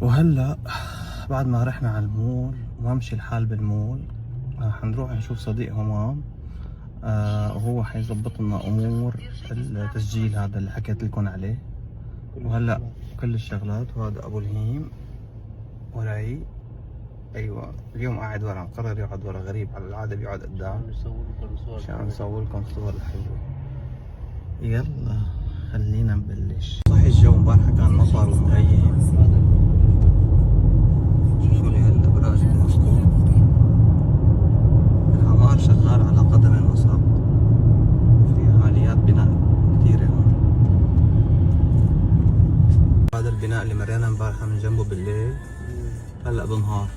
وهلا بعد ما رحنا على المول وممشي الحال بالمول، حنروح نشوف صديق همام. وهو حيظبط لنا امور التسجيل هذا اللي حكيت لكم عليه. وهلا كل الشغلات. وهذا ابو الهيم وراي. ايوه اليوم قاعد ورا، مقرر يقعد ورا، غريب على العاده بيقعد قدام عشان نصور لكم صور حلوه. يلا خلينا نبلش. صحي الجو امبارح كان مطر ومغيم. شوفوا لي هالابراج المسكوك، العمار شغال على قدم وساق، في عمليات بناء كثيرة هون. هذا البناء اللي مرينا امبارح من جنبه بالليل هلا بالنهار.